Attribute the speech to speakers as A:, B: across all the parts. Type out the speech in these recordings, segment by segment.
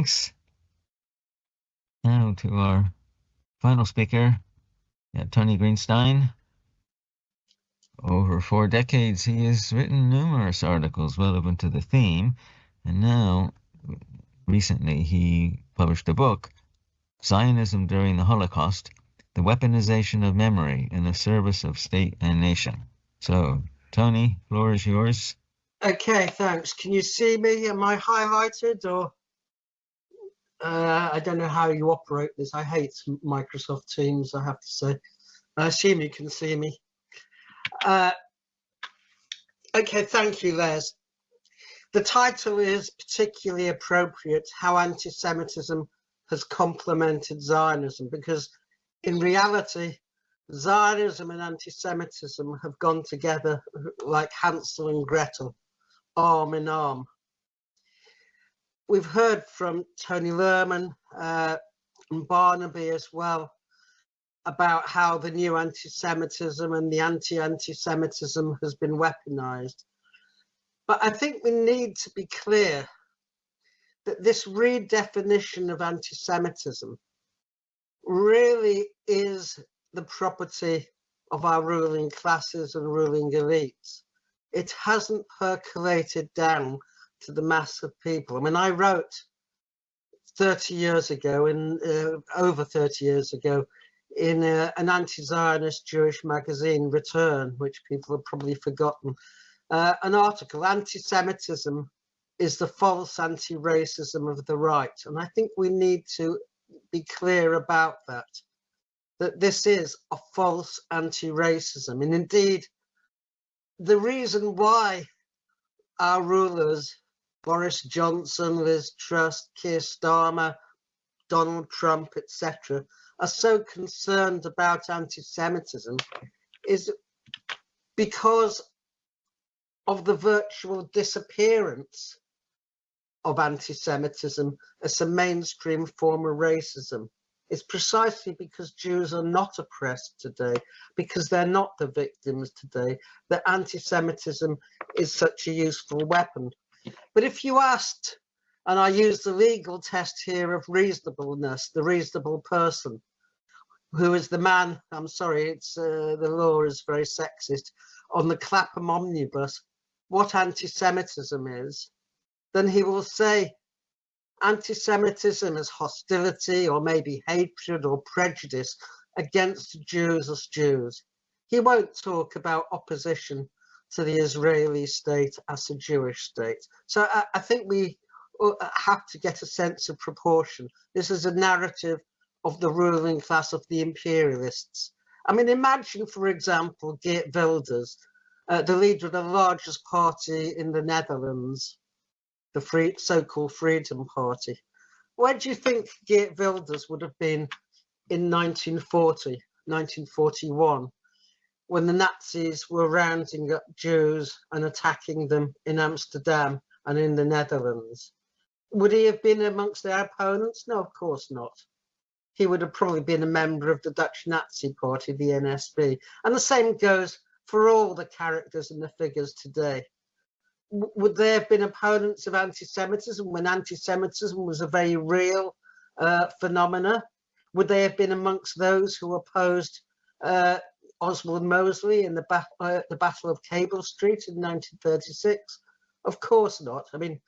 A: thanks. Now to our final speaker, Tony Greenstein. Over 4 decades, he has written numerous articles relevant to the theme, and now, recently, he published a book, Zionism During the Holocaust, The Weaponization of Memory in the Service of State and Nation. So, Tony, floor is yours.
B: Okay, thanks. Can you see me? Am I highlighted or? I don't know how you operate this. I hate Microsoft Teams, I have to say. I assume you can see me. Okay, thank you, Les. The title is particularly appropriate, How Anti-Semitism Has Complemented Zionism, because in reality, Zionism and anti-Semitism have gone together like Hansel and Gretel, arm in arm. We've heard from Tony Lerman and Barnaby as well about how the new anti-Semitism and the anti-Semitism has been weaponized. But I think we need to be clear that this redefinition of anti-Semitism really is the property of our ruling classes and ruling elites. It hasn't percolated down to the mass of people. I mean, I wrote 30 years ago, over 30 years ago, in an anti-Zionist Jewish magazine, Return, which people have probably forgotten, an article, Anti-Semitism is the false anti-racism of the right. And I think we need to be clear about that this is a false anti-racism. And indeed, the reason why our rulers, Boris Johnson, Liz Truss, Keir Starmer, Donald Trump, etc., are so concerned about anti-Semitism is because of the virtual disappearance of anti-Semitism as a mainstream form of racism. It's precisely because Jews are not oppressed today, because they're not the victims today, that anti-Semitism is such a useful weapon. But if you asked, and I use the legal test here of reasonableness, the reasonable person, who is the man, I'm sorry, it's the law is very sexist, on the Clapham omnibus, what anti-Semitism is, then he will say anti-Semitism is hostility or maybe hatred or prejudice against Jews as Jews. He won't talk about opposition to the Israeli state as a Jewish state. So I think we have to get a sense of proportion. This is a narrative of the ruling class, of the imperialists. I mean, imagine, for example, Geert Wilders, the leader of the largest party in the Netherlands, the so-called Freedom Party. Where do you think Geert Wilders would have been in 1940, 1941, when the Nazis were rounding up Jews and attacking them in Amsterdam and in the Netherlands? Would he have been amongst their opponents? No, of course not. He would have probably been a member of the Dutch Nazi Party, the NSB. And the same goes for all the characters and the figures today. Would they have been opponents of anti-Semitism when anti-Semitism was a very real phenomena? Would they have been amongst those who opposed Oswald Mosley in the Battle of Cable Street in 1936? Of course not. I mean,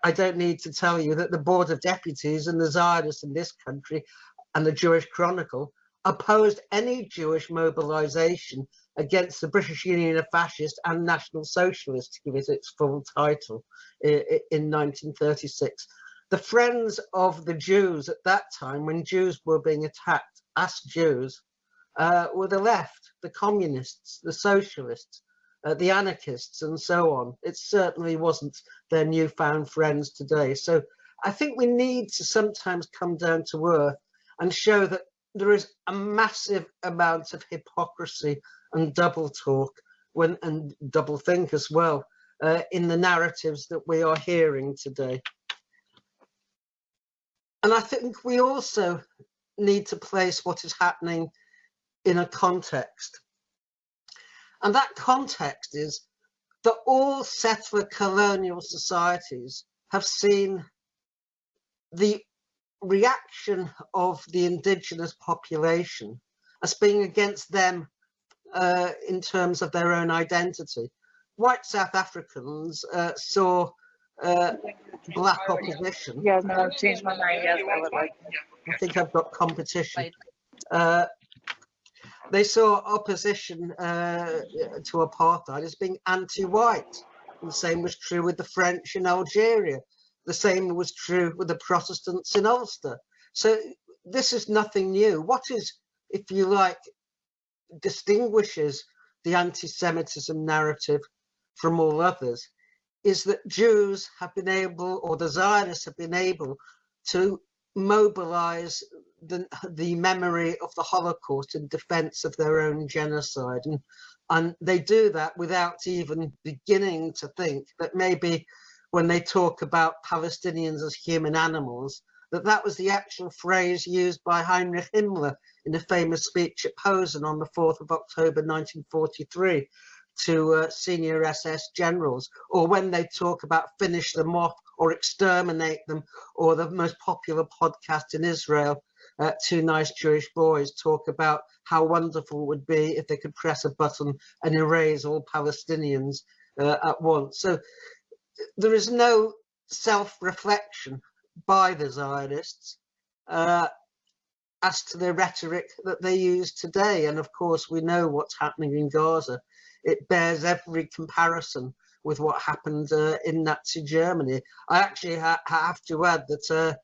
B: I don't need to tell you that the Board of Deputies and the Zionists in this country and the Jewish Chronicle opposed any Jewish mobilization against the British Union of Fascists and National Socialists, to give it its full title, in 1936. The Friends of the Jews at that time, when Jews were being attacked as Jews, were the left, the communists, the socialists, the anarchists, and so on. It certainly wasn't their newfound friends today. So I think we need to sometimes come down to earth and show that there is a massive amount of hypocrisy and double talk and double think as well in the narratives that we are hearing today. And I think we also need to place what is happening in a context. And that context is that all settler colonial societies have seen the reaction of the indigenous population as being against them in terms of their own identity. White South Africans saw black opposition.
C: Yeah, no, I've changed my mind. Yes, I would like.
B: I think I've got competition. They saw opposition to apartheid as being anti-white. The same was true with the French in Algeria. The same was true with the Protestants in Ulster. So this is nothing new. What is, if you like, distinguishes the anti-Semitism narrative from all others is that Jews have been able, or the Zionists have been able, to mobilize the memory of the Holocaust in defense of their own genocide. And they do that without even beginning to think that maybe when they talk about Palestinians as human animals, that was the actual phrase used by Heinrich Himmler in a famous speech at Posen on the 4th of October 1943 to senior SS generals, or when they talk about finish them off or exterminate them, or the most popular podcast in Israel, Two Nice Jewish Boys, talk about how wonderful it would be if they could press a button and erase all Palestinians at once. So there is no self-reflection by the Zionists as to the rhetoric that they use today. And of course, we know what's happening in Gaza. It bears every comparison with what happened in Nazi Germany. I actually have to add that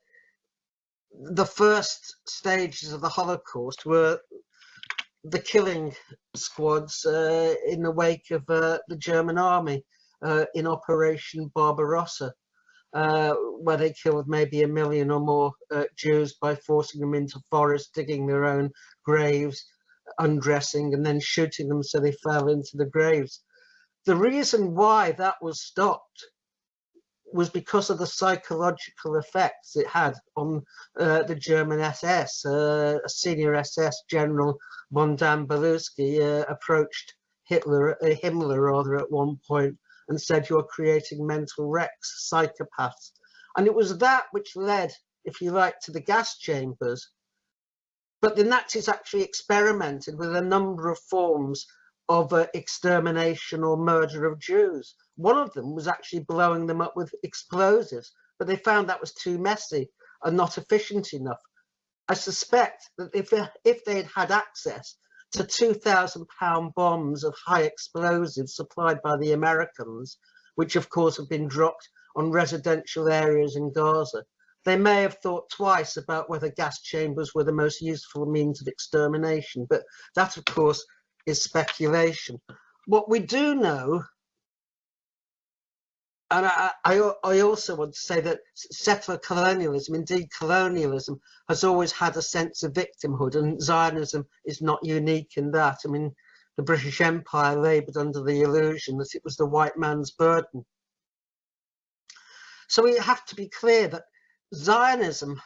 B: the first stages of the Holocaust were the killing squads in the wake of the German army in Operation Barbarossa, where they killed maybe 1 million or more Jews by forcing them into forests, digging their own graves, undressing, and then shooting them so they fell into the graves. The reason why that was stopped was because of the psychological effects it had on the German SS. A senior SS general, von Beluski, approached Himmler at one point and said, "You're creating mental wrecks, psychopaths." And it was that which led, if you like, to the gas chambers. But the Nazis actually experimented with a number of forms of extermination or murder of Jews. One of them was actually blowing them up with explosives, but they found that was too messy and not efficient enough. I suspect that if they had had access to 2,000-pound bombs of high explosives supplied by the Americans, which of course have been dropped on residential areas in Gaza, they may have thought twice about whether gas chambers were the most useful means of extermination. But that, of course, is speculation. What we do know, and I also want to say that settler colonialism, indeed colonialism, has always had a sense of victimhood, and Zionism is not unique in that. I mean, the British Empire laboured under the illusion that it was the white man's burden. So we have to be clear that Zionism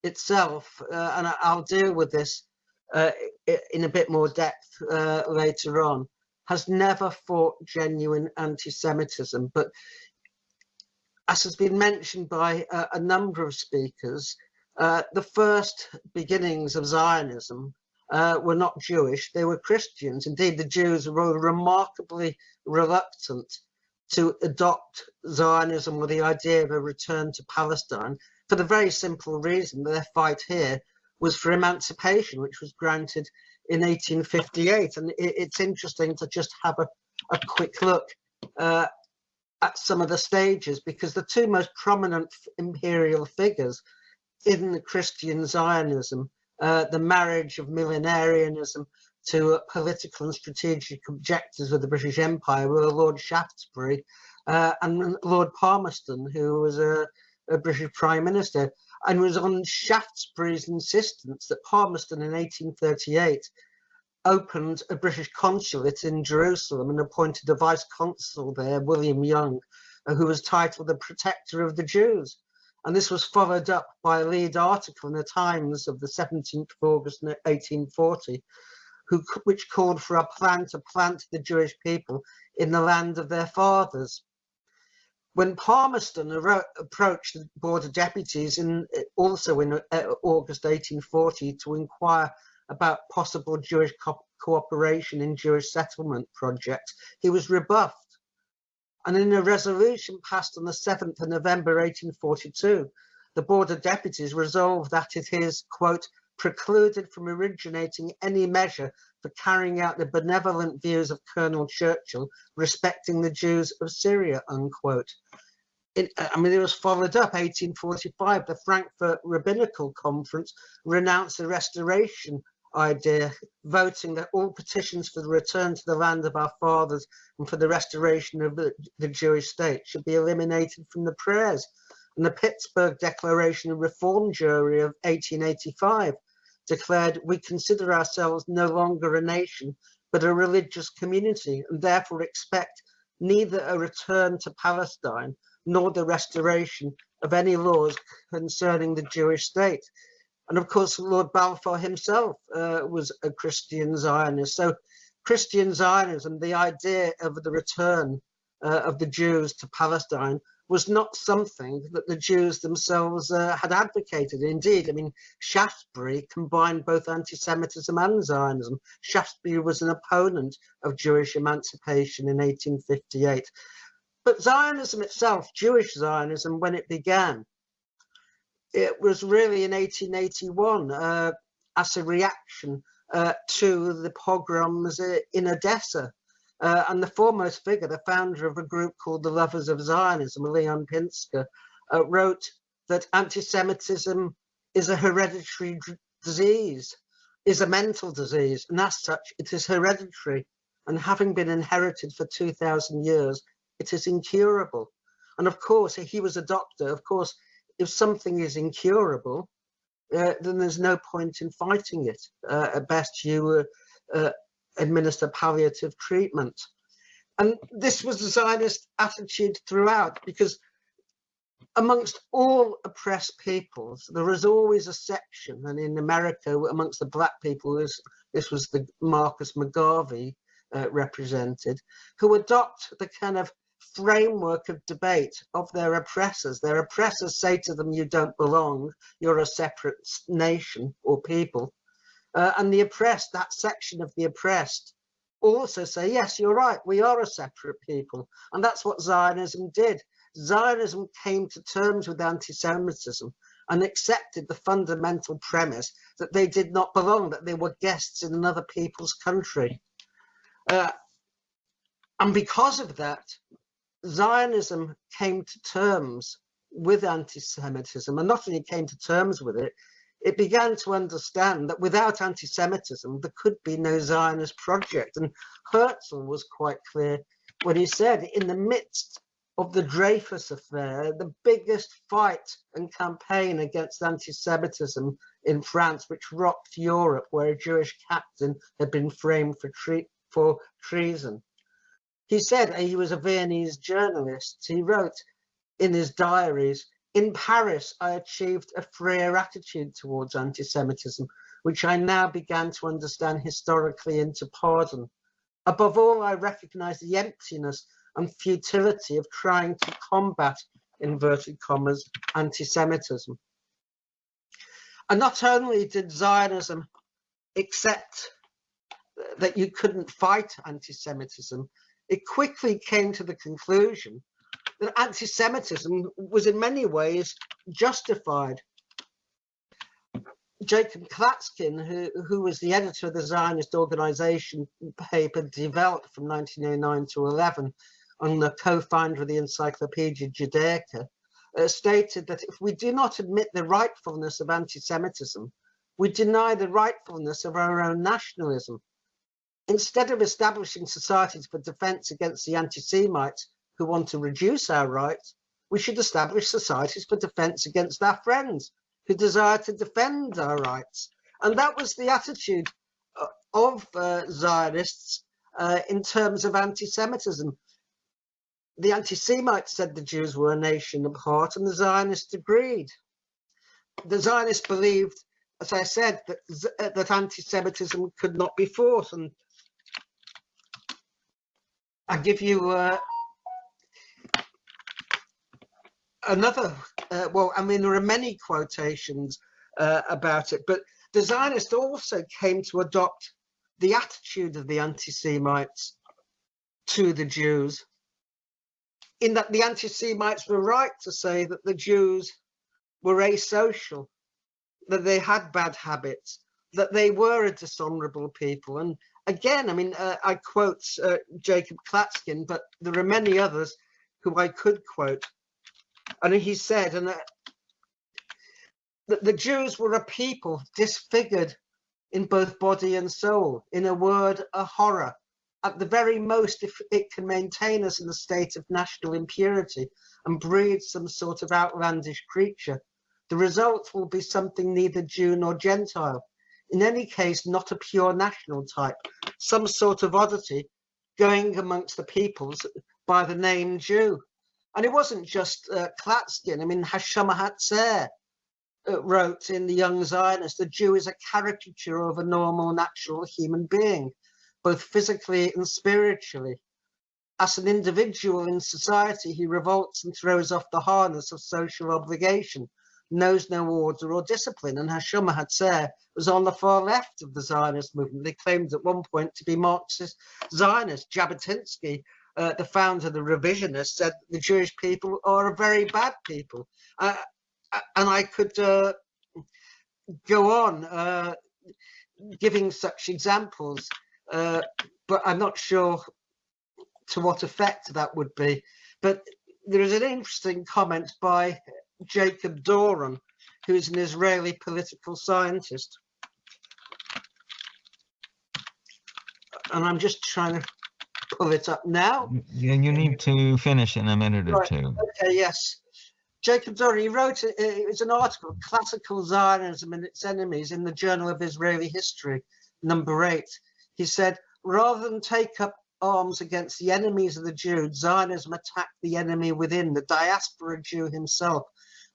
B: itself, and I'll deal with this in a bit more depth later on, has never fought genuine anti-Semitism. But as has been mentioned by a number of speakers, the first beginnings of Zionism were not Jewish, they were Christians. Indeed, the Jews were remarkably reluctant to adopt Zionism with the idea of a return to Palestine, for the very simple reason that their fight here was for emancipation, which was granted in 1858. And it's interesting to just have a quick look at some of the stages, because the two most prominent imperial figures in the Christian Zionism, the marriage of millenarianism to political and strategic objectives of the British Empire, were Lord Shaftesbury and Lord Palmerston, who was a British Prime Minister. And it was on Shaftesbury's insistence that Palmerston in 1838 opened a British consulate in Jerusalem and appointed a vice consul there, William Young, who was titled the Protector of the Jews. And this was followed up by a lead article in the Times of the 17th of August 1840, which called for a plan to plant the Jewish people in the land of their fathers. When Palmerston approached the Board of Deputies also in August 1840 to inquire about possible Jewish cooperation in Jewish settlement projects, he was rebuffed. And in a resolution passed on the 7th of November 1842, the Board of Deputies resolved that it is, quote, precluded from originating any measure for carrying out the benevolent views of Colonel Churchill respecting the Jews of Syria, unquote. It was followed up, 1845, the Frankfurt Rabbinical Conference renounced the restoration idea, voting that all petitions for the return to the land of our fathers and for the restoration of the Jewish state should be eliminated from the prayers. And the Pittsburgh Declaration of Reform Jury of 1885 declared, we consider ourselves no longer a nation, but a religious community, and therefore expect neither a return to Palestine nor the restoration of any laws concerning the Jewish state. And of course, Lord Balfour himself was a Christian Zionist. So Christian Zionism, the idea of the return of the Jews to Palestine, was not something that the Jews themselves had advocated. Indeed, Shaftesbury combined both anti-Semitism and Zionism. Shaftesbury was an opponent of Jewish emancipation in 1858. But Zionism itself, Jewish Zionism, when it began, it was really in 1881 as a reaction to the pogroms in Odessa. And the foremost figure, the founder of a group called the Lovers of Zionism, Leon Pinsker, wrote that anti-Semitism is a hereditary disease, is a mental disease, and as such, it is hereditary. And having been inherited for 2,000 years, it is incurable. And of course, he was a doctor. Of course, if something is incurable, then there's no point in fighting it. At best, you administer palliative treatment. And this was the Zionist attitude throughout, because amongst all oppressed peoples, there is always a section, and in America, amongst the black people, this was the Marcus McGarvey represented, who adopt the kind of framework of debate of their oppressors. Their oppressors say to them, you don't belong, you're a separate nation or people. And the oppressed, that section of the oppressed, also say, yes, you're right, we are a separate people. And that's what Zionism did. Zionism came to terms with anti-Semitism and accepted the fundamental premise that they did not belong, that they were guests in another people's country. And because of that, Zionism came to terms with anti-Semitism, and not only came to terms with it, it began to understand that without anti-Semitism, there could be no Zionist project. And Herzl was quite clear when he said, in the midst of the Dreyfus affair, the biggest fight and campaign against anti-Semitism in France, which rocked Europe, where a Jewish captain had been framed for treason. He said, he was a Viennese journalist, he wrote in his diaries, in Paris, I achieved a freer attitude towards anti-Semitism, which I now began to understand historically into pardon. Above all, I recognized the emptiness and futility of trying to combat, inverted commas, anti-Semitism. And not only did Zionism accept that you couldn't fight anti-Semitism, it quickly came to the conclusion that anti-Semitism was in many ways justified. Jacob Klatskin, who was the editor of the Zionist organization paper developed from 1909 to 11, and the co-founder of the Encyclopedia Judaica, stated that if we do not admit the rightfulness of anti-Semitism, we deny the rightfulness of our own nationalism. Instead of establishing societies for defense against the anti-Semites who want to reduce our rights, we should establish societies for defense against our friends who desire to defend our rights. And that was the attitude of Zionists in terms of anti-Semitism. The anti-Semites said the Jews were a nation apart, and the Zionists agreed. The Zionists believed, as I said, that anti-Semitism could not be fought. And I give you another, well, I mean, there are many quotations about it, but the Zionists also came to adopt the attitude of the anti-Semites to the Jews, in that the anti-Semites were right to say that the Jews were asocial, that they had bad habits, that they were a dishonorable people. And again, I mean, I quote Jacob Klatskin, but there are many others who I could quote. And he said that the Jews were a people disfigured in both body and soul, in a word, a horror. At the very most, if it can maintain us in a state of national impurity and breed some sort of outlandish creature, the result will be something neither Jew nor Gentile. In any case, not a pure national type, some sort of oddity going amongst the peoples by the name Jew. And it wasn't just Klatskin. I mean, Hashem Hatzer wrote in The Young Zionist, the Jew is a caricature of a normal, natural human being, both physically and spiritually. As an individual in society, he revolts and throws off the harness of social obligation, knows no order or discipline. And Hashem Hatzer was on the far left of the Zionist movement. They claimed at one point to be Marxist Zionist. Jabotinsky, the founder of the Revisionists, said the Jewish people are a very bad people. And I could go on giving such examples, but I'm not sure to what effect that would be. But there is an interesting comment by Jacob Doran, who is an Israeli political scientist. And I'm just trying to pull it up now.
A: Yeah, you need to finish in a minute or two.
B: Okay, yes. Jacob Doran, he wrote, it was an article, Classical Zionism and Its Enemies, in the Journal of Israeli History, number 8. He said, rather than take up arms against the enemies of the Jews, Zionism attacked the enemy within, the diaspora Jew himself,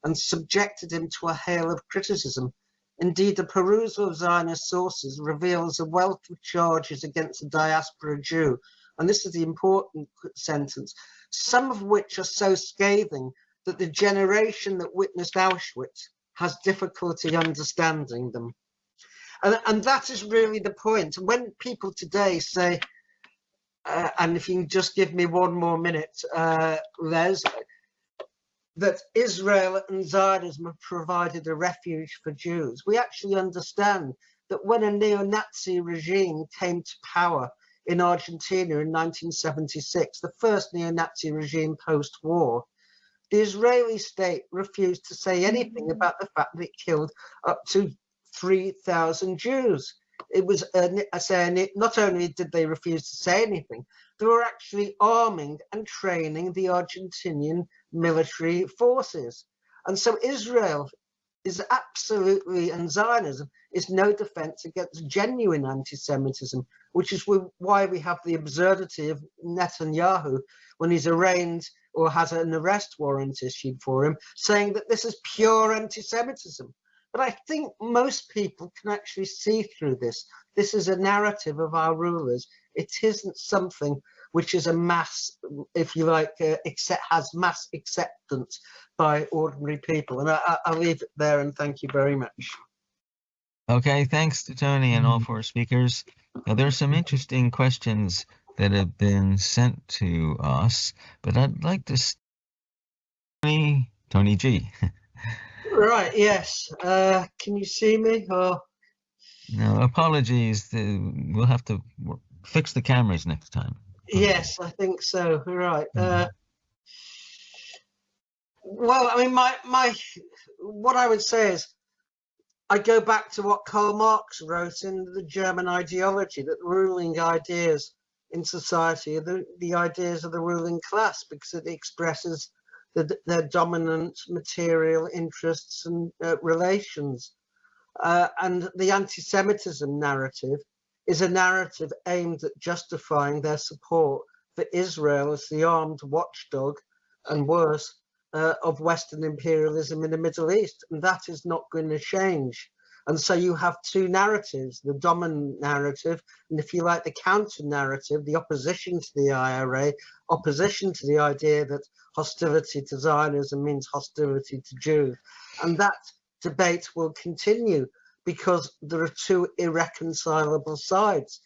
B: and subjected him to a hail of criticism. Indeed, the perusal of Zionist sources reveals a wealth of charges against the diaspora Jew, and this is the important sentence, some of which are so scathing that the generation that witnessed Auschwitz has difficulty understanding them. And that is really the point. When people today say, and if you can just give me one more minute, Les, that Israel and Zionism have provided a refuge for Jews, we actually understand that when a neo-Nazi regime came to power in Argentina in 1976, the first neo-Nazi regime post-war, the Israeli state refused to say anything about the fact that it killed up to 3,000 Jews. It was not only did they refuse to say anything, they were actually arming and training the Argentinian military forces. And so Israel is absolutely, and Zionism is no defense against genuine anti-Semitism, which is why we have the absurdity of Netanyahu when he's arraigned or has an arrest warrant issued for him, saying that this is pure anti-Semitism. But I think most people can actually see through this. This is a narrative of our rulers. It isn't something which is a mass, if you like, has mass acceptance by ordinary people. And I'll leave it there, and thank you very much.
A: Okay, thanks to Tony and all four speakers. Now, there are some interesting questions that have been sent to us, but I'd like to Tony G.
B: Right, yes. Can you see me? Or...
A: No, apologies. We'll have to fix the cameras next time.
B: Yes, I think so. Right. Well, I mean, what I would say is, I go back to what Karl Marx wrote in the German ideology, that the ruling ideas in society are the ideas of the ruling class, because it expresses their dominant material interests and relations. And the anti-Semitism narrative is a narrative aimed at justifying their support for Israel as the armed watchdog, and worse, of Western imperialism in the Middle East. And that is not going to change. And so you have two narratives, the dominant narrative, and if you like, the counter narrative, the opposition to the IRA, opposition to the idea that hostility to Zionism means hostility to Jews. And that debate will continue because there are two irreconcilable sides.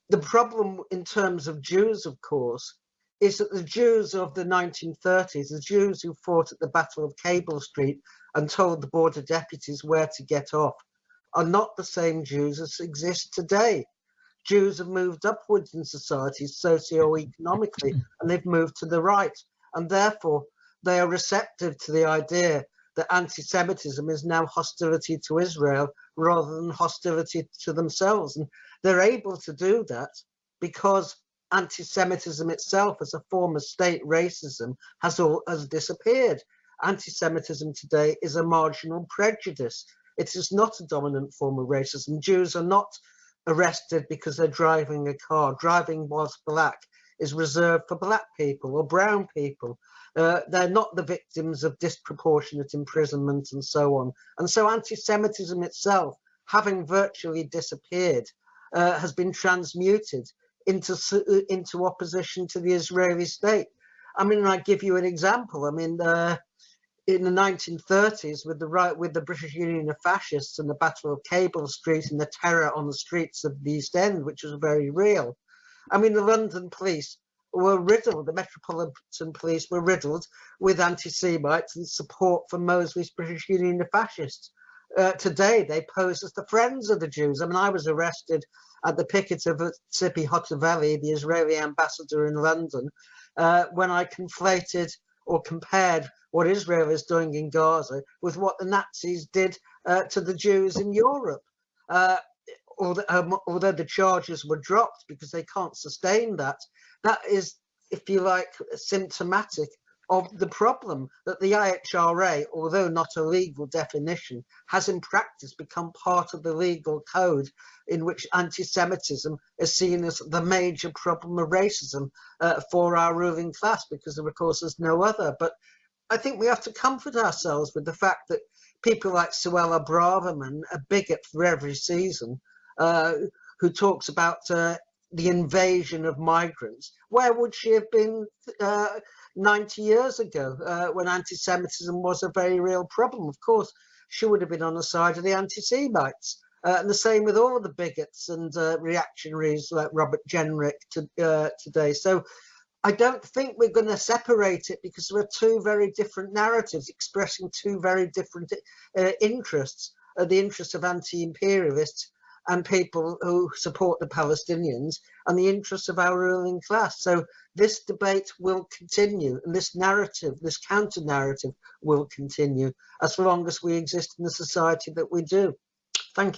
B: The problem in terms of Jews, of course, is that the Jews of the 1930s, the Jews who fought at the Battle of Cable Street and told the border deputies where to get off, are not the same Jews as exist today. Jews have moved upwards in society socio-economically, and they've moved to the right. And therefore, they are receptive to the idea that anti-Semitism is now hostility to Israel rather than hostility to themselves. And they're able to do that because anti-Semitism itself as a form of state racism has disappeared. Anti-Semitism today is a marginal prejudice. It is not a dominant form of racism. Jews are not arrested because they're driving a car. Driving whilst black is reserved for black people or brown people. They're not the victims of disproportionate imprisonment and so on. And so anti-Semitism itself, having virtually disappeared, has been transmuted into opposition to the Israeli state. I mean, I give you an example. I mean, in the 1930s, with the British Union of Fascists and the Battle of Cable Street and the terror on the streets of the East End, which was very real. I mean, the London police were riddled, the Metropolitan Police were riddled with anti-Semites and support for Mosley's British Union of Fascists. Today, they pose as the friends of the Jews. I mean, I was arrested at the picket of Tzipi Hotovely, the Israeli ambassador in London, when I conflated or compared what Israel is doing in Gaza with what the Nazis did to the Jews in Europe. Although the charges were dropped because they can't sustain that, that is, if you like, symptomatic of the problem that the IHRA, although not a legal definition, has in practice become part of the legal code in which anti-Semitism is seen as the major problem of racism for our ruling class, because of course there's no other. But I think we have to comfort ourselves with the fact that people like Suella Braverman, a bigot for every season, who talks about the invasion of migrants. Where would she have been 90 years ago when anti-Semitism was a very real problem? Of course, she would have been on the side of the anti-Semites. And the same with all the bigots and reactionaries like Robert Jenrick today. So I don't think we're going to separate it because there are two very different narratives expressing two very different interests. The interests of anti-imperialists and people who support the Palestinians, and the interests of our ruling class. So this debate will continue, and this narrative, this counter narrative will continue as long as we exist in the society that we do.